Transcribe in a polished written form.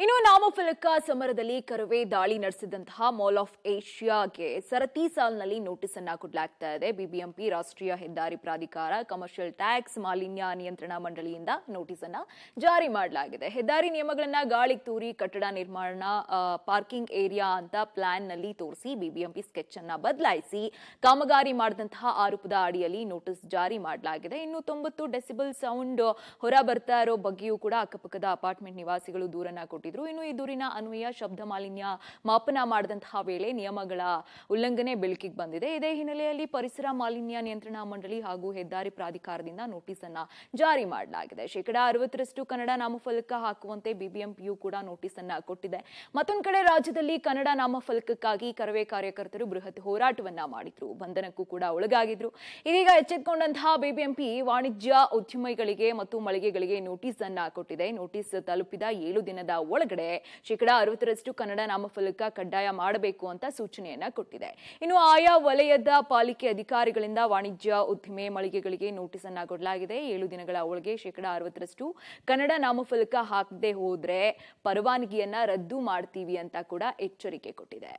ಇನ್ನು ನಾಮಫಲಕ ಸಮರದಲ್ಲಿ ಕರವೇ ದಾಳಿ ನಡೆಸಿದಂತಹ ಮಾಲ್ ಆಫ್ ಏಷ್ಯಾಗೆ ಸರತಿ ಸಾಲಿನಲ್ಲಿ ನೋಟಿಸ್ ಅನ್ನ ಕೊಡಲಾಗ್ತಾ ಇದೆ. ಬಿಬಿಎಂಪಿ, ರಾಷ್ಟ್ರೀಯ ಹೆದ್ದಾರಿ ಪ್ರಾಧಿಕಾರ, ಕಮರ್ಷಿಯಲ್ ಟ್ಯಾಕ್ಸ್, ಮಾಲಿನ್ಯ ನಿಯಂತ್ರಣ ಮಂಡಳಿಯಿಂದ ನೋಟಿಸ್ ಅನ್ನ ಜಾರಿ ಮಾಡಲಾಗಿದೆ. ಹೆದ್ದಾರಿ ನಿಯಮಗಳನ್ನ ಗಾಳಿಗೆ ತೂರಿ ಕಟ್ಟಡ ನಿರ್ಮಾಣ, ಪಾರ್ಕಿಂಗ್ ಏರಿಯಾ ಅಂತ ಪ್ಲಾನ್ ನಲ್ಲಿ ತೋರಿಸಿ ಬಿಬಿಎಂಪಿ ಸ್ಕೆಚ್ ಅನ್ನ ಬದಲಾಯಿಸಿ ಕಾಮಗಾರಿ ಮಾಡಿದಂತಹ ಆರೋಪದ ಅಡಿಯಲ್ಲಿ ನೋಟಿಸ್ ಜಾರಿ ಮಾಡಲಾಗಿದೆ. ಇನ್ನು 90 ಡೆಸಿಬಲ್ ಸೌಂಡ್ ಹೊರ ಬರ್ತಾ ಇರೋ ಬಗ್ಗೆಯೂ ಕೂಡ ಅಕ್ಕಪಕ್ಕದ ಅಪಾರ್ಟ್ಮೆಂಟ್ ನಿವಾಸಿಗಳು ದೂರನ್ನ ಕೊಟ್ಟಿದ್ರು. ಇನ್ನು ಈ ದೂರಿನ ಅನ್ವಯ ಶಬ್ದ ಮಾಲಿನ್ಯ ಮಾಪನ ಮಾಡಿದಂತಹ ವೇಳೆ ನಿಯಮಗಳ ಉಲ್ಲಂಘನೆ ಬೆಳಕಿಗೆ ಬಂದಿದೆ. ಇದೇ ಹಿನ್ನೆಲೆಯಲ್ಲಿ ಪರಿಸರ ಮಾಲಿನ್ಯ ನಿಯಂತ್ರಣ ಮಂಡಳಿ ಹಾಗೂ ಹೆದ್ದಾರಿ ಪ್ರಾಧಿಕಾರದಿಂದ ನೋಟಿಸ್ ಅನ್ನ ಜಾರಿ ಮಾಡಲಾಗಿದೆ. 60% ಕನ್ನಡ ನಾಮಫಲಕ ಹಾಕುವಂತೆ ಬಿಬಿಎಂಪಿಯು ಕೂಡ ನೋಟಿಸ್ ಅನ್ನ ಕೊಟ್ಟಿದೆ. ಮತ್ತೊಂದು ಕಡೆ ರಾಜ್ಯದಲ್ಲಿ ಕನ್ನಡ ನಾಮಫಲಕಕ್ಕಾಗಿ ಕರವೇ ಕಾರ್ಯಕರ್ತರು ಬೃಹತ್ ಹೋರಾಟವನ್ನ ಮಾಡಿದ್ರು, ಬಂಧನಕ್ಕೂ ಕೂಡ ಒಳಗಾಗಿದ್ರು. ಇದೀಗ ಎಚ್ಚೆತ್ತುಕೊಂಡಂತಹ ಬಿಬಿಎಂಪಿ ವಾಣಿಜ್ಯ ಉದ್ಯಮಿಗಳಿಗೆ ಮತ್ತು ಮಳಿಗೆಗಳಿಗೆ ನೋಟಿಸ್ ಅನ್ನ ಕೊಟ್ಟಿದೆ. ನೋಟಿಸ್ ತಲುಪಿದ 7 ದಿನದ ಒಳಗಡೆ 60% ಕನ್ನಡ ನಾಮಫಲಕ ಕಡ್ಡಾಯ ಮಾಡಬೇಕು ಅಂತ ಸೂಚನೆಯನ್ನ ಕೊಟ್ಟಿದೆ. ಇನ್ನು ಆಯಾ ವಲಯದ ಪಾಲಿಕೆ ಅಧಿಕಾರಿಗಳಿಂದ ವಾಣಿಜ್ಯ ಉದ್ದಿಮೆ ಮಳಿಗೆಗಳಿಗೆ ನೋಟಿಸ್ ಅನ್ನ ಕೊಡಲಾಗಿದೆ. 7 ದಿನಗಳ ಒಳಗೆ 60% ಕನ್ನಡ ನಾಮಫಲಕ ಹಾಕದೆ ಹೋದ್ರೆ ಪರವಾನಗಿಯನ್ನ ರದ್ದು ಮಾಡ್ತೀವಿ ಅಂತ ಕೂಡ ಎಚ್ಚರಿಕೆ ಕೊಟ್ಟಿದೆ.